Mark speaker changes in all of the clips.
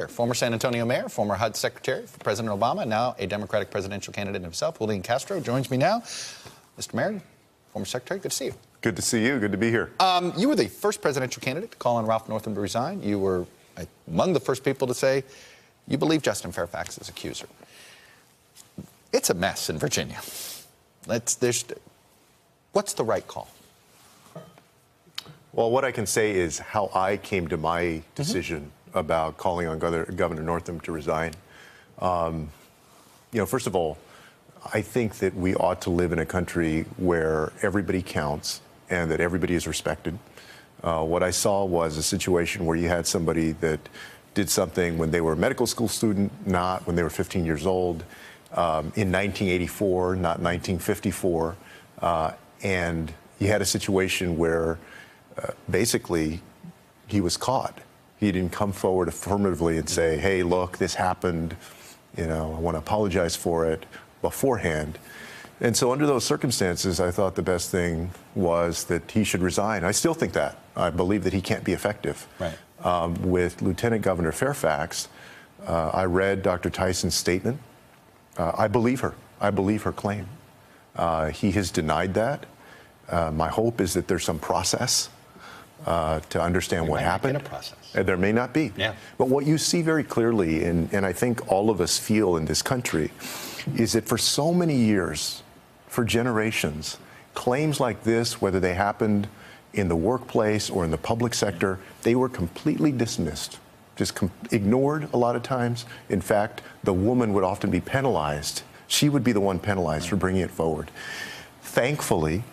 Speaker 1: Snyder, former San Antonio mayor, former HUD secretary for President Obama, now a Democratic presidential candidate himself. Julian Castro joins me now. Mr. Mayor, former secretary, good to see you.
Speaker 2: Good to see you. Good to be here.
Speaker 1: You were the first presidential candidate to call on Ralph Northam to resign. You were among the first people to say you believe Justin Fairfax's accuser. It's a mess in Virginia. What's the right call?
Speaker 2: Well, what I can say is how I came to my decision about calling on Governor Northam to resign. First of all, I think that we ought to live in a country where everybody counts and that everybody is respected. What I saw was a situation where you had somebody that did something when they were a medical school student, not when they were 15 years old, in 1984, not 1954. And you had a situation where basically he was caught. He didn't come forward affirmatively and say, hey, look, this happened, I want to apologize for it beforehand. And so under those circumstances, I thought the best thing was that he should resign. I still think that. I believe that he can't be effective.
Speaker 1: Right.
Speaker 2: With Lieutenant Governor Fairfax, I read Dr. Tyson's statement. I believe her. I believe her claim. He has denied that. My hope is that there's some process to understand what happened.
Speaker 1: There may not be a process.
Speaker 2: There may not be.
Speaker 1: Yeah.
Speaker 2: But what you see very clearly, and I think all of us feel in this country, is that for so many years, for generations, claims like this, whether they happened in the workplace or in the public sector, they were completely dismissed, just ignored a lot of times. In fact, the woman would often be penalized. She would be the one penalized for bringing it forward. Thankfully,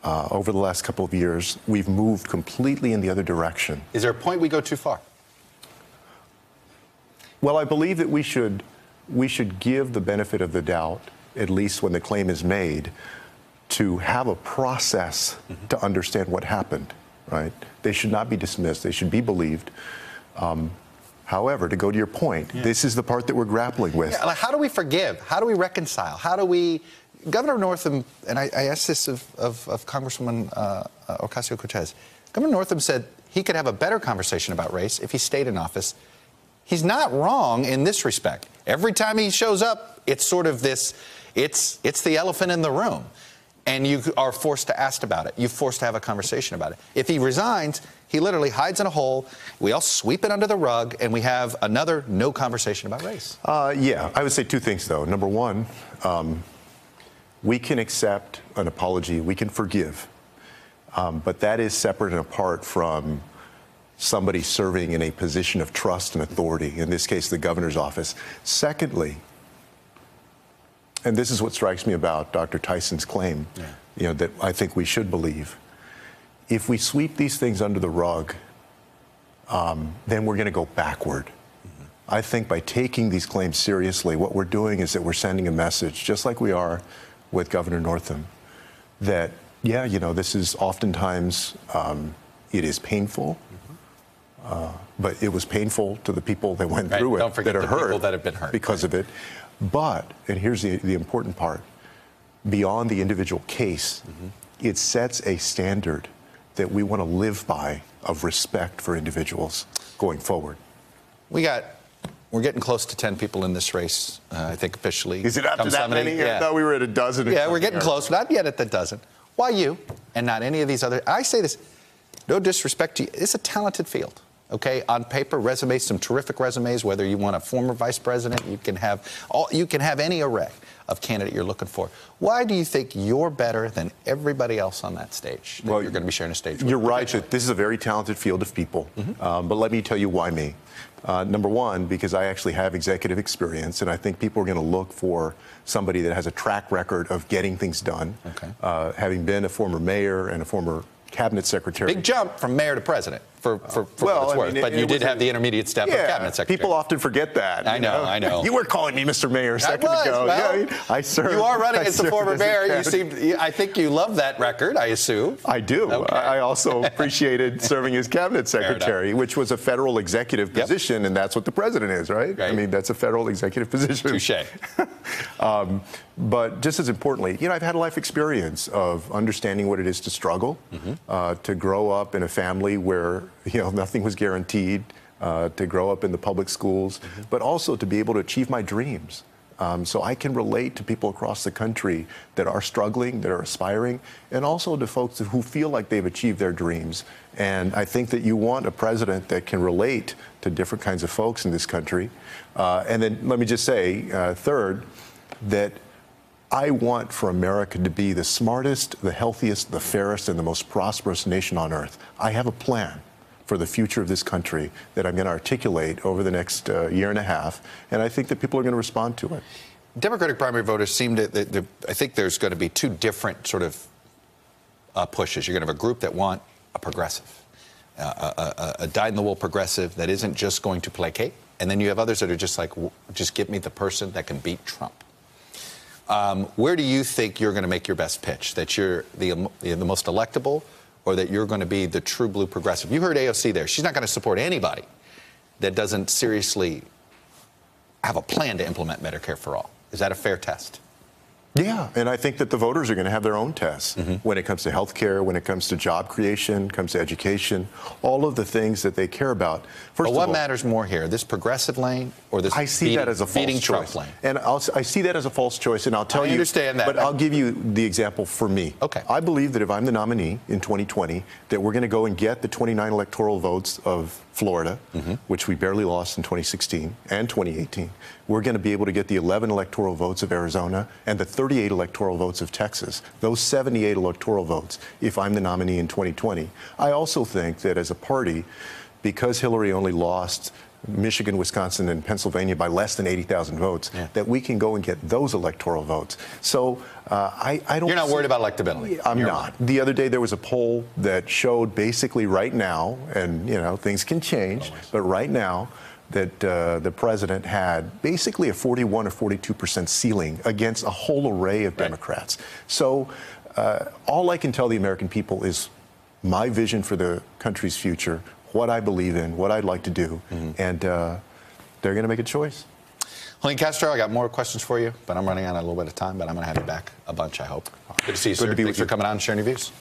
Speaker 2: over the last couple of years, we've moved completely in the other direction.
Speaker 1: Is there a point we go too far?
Speaker 2: Well, I believe that we should give the benefit of the doubt, at least when the claim is made, to have a process to understand what happened, right? They should not be dismissed. They should be believed. However, to go to your point, this is the part that we're grappling with.
Speaker 1: Yeah, like how do we forgive? How do we reconcile? How do we... Governor Northam, and I asked this of Congresswoman Ocasio-Cortez, Governor Northam said he could have a better conversation about race if he stayed in office. He's not wrong in this respect. Every time he shows up, it's sort of this, it's the elephant in the room. And you are forced to ask about it. You're forced to have a conversation about it. If he resigns, he literally hides in a hole. We all sweep it under the rug, and we have another no conversation about race.
Speaker 2: Yeah, I would say two things, though. Number one, we can accept an apology. We can forgive. But that is separate and apart from somebody serving in a position of trust and authority, in this case, the governor's office. Secondly, and this is what strikes me about Dr. Tyson's claim, that I think we should believe. If we sweep these things under the rug, then we're going to go backward. I think by taking these claims seriously, what we're doing is that we're sending a message, just like we are with Governor Northam, that, this is oftentimes, it is painful, but it was painful to the people that went through it,
Speaker 1: Don't forget
Speaker 2: that are
Speaker 1: the people
Speaker 2: hurt
Speaker 1: that have been hurt
Speaker 2: because of it. But, and here's the important part, beyond the individual case, it sets a standard that we want to live by of respect for individuals going forward.
Speaker 1: We're getting close to 10 people in this race, I think officially.
Speaker 2: Is it up to that many?
Speaker 1: Yeah.
Speaker 2: I thought we were at a dozen.
Speaker 1: Yeah, we're getting close, not yet at the dozen. Why you and not any of these other? I say this, no disrespect to you. It's a talented field. Okay, on paper, resumes, some terrific resumes. Whether you want a former vice president, you can have any array of candidate you're looking for. Why do you think you're better than everybody else on that stage? Well, you're going to be sharing a stage with.
Speaker 2: You're right that this is a very talented field of people. But let me tell you why me. Number one, because I actually have executive experience, and I think people are going to look for somebody that has a track record of getting things done.
Speaker 1: Okay.
Speaker 2: Having been a former mayor and a former cabinet secretary.
Speaker 1: Big jump from mayor to president for what it's worth. But you did have the intermediate step of cabinet secretary.
Speaker 2: People often forget that.
Speaker 1: I know.
Speaker 2: You were calling me Mr. Mayor a second ago.
Speaker 1: Well,
Speaker 2: I served.
Speaker 1: You are running as the former mayor. I think you love that record, I assume.
Speaker 2: I do.
Speaker 1: Okay.
Speaker 2: I also appreciated serving as cabinet secretary, which was a federal executive position, and that's what the president is, right? I mean, that's a federal executive position.
Speaker 1: Touché.
Speaker 2: But just as importantly, I've had a life experience of understanding what it is to struggle, to grow up in a family where, nothing was guaranteed, to grow up in the public schools, but also to be able to achieve my dreams. So I can relate to people across the country that are struggling, that are aspiring, and also to folks who feel like they've achieved their dreams. And I think that you want a president that can relate to different kinds of folks in this country. And then let me just say, third, that I want for America to be the smartest, the healthiest, the fairest, and the most prosperous nation on earth. I have a plan for the future of this country that I'm going to articulate over the next year and a half, and I think that people are going to respond to it.
Speaker 1: Democratic primary voters seem to, I think there's going to be two different sort of pushes. You're going to have a group that want a progressive, a dyed-in-the-wool progressive that isn't just going to placate, and then you have others that are just like, just give me the person that can beat Trump. Where do you think you're going to make your best pitch? That you're the most electable, or that you're going to be the true blue progressive? You heard AOC there. She's not going to support anybody that doesn't seriously have a plan to implement Medicare for all. Is that a fair test?
Speaker 2: Yeah, and I think that the voters are going to have their own tests when it comes to health care, when it comes to job creation, comes to education, all of the things that they care about.
Speaker 1: But what matters more here, this progressive lane or this
Speaker 2: I see that as a false choice.
Speaker 1: Lane?
Speaker 2: And I see that as a false choice, and I'll tell you.
Speaker 1: I understand that.
Speaker 2: But I'll give you the example for me.
Speaker 1: Okay.
Speaker 2: I believe that if I'm the nominee in 2020, that we're going to go and get the 29 electoral votes of Florida, which we barely lost in 2016 and 2018. We're going to be able to get the 11 electoral votes of Arizona and the 38 electoral votes of Texas, those 78 electoral votes, if I'm the nominee in 2020. I also think that as a party, because Hillary only lost Michigan, Wisconsin, and Pennsylvania by less than 80,000 votes, that we can go and get those electoral votes. So I don't.
Speaker 1: You're not worried about electability.
Speaker 2: I'm not. The other day there was a poll that showed basically right now, and you know things can change, but right now that the president had basically a 41 or 42% ceiling against a whole array of Democrats. So all I can tell the American people is my vision for the country's future, what I believe in, what I'd like to do, and they're going to make a choice.
Speaker 1: Julian Castro, I got more questions for you, but I'm running out of a little bit of time, but I'm going to have you back a bunch, I hope. Good to see you, sir. Thanks for coming on and sharing your views.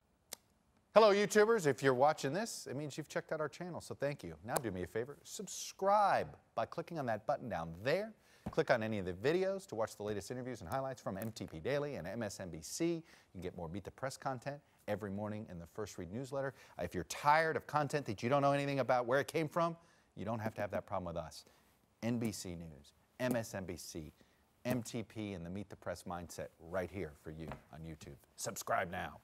Speaker 1: Hello, YouTubers. If you're watching this, it means you've checked out our channel, so thank you. Now do me a favor, subscribe by clicking on that button down there. Click on any of the videos to watch the latest interviews and highlights from MTP Daily and MSNBC. You can get more Beat the Press content every morning in the First Read newsletter. If you're tired of content that you don't know anything about where it came from, you don't have to have that problem with us. NBC News, MSNBC, MTP, and the Meet the Press mindset right here for you on YouTube. Subscribe now.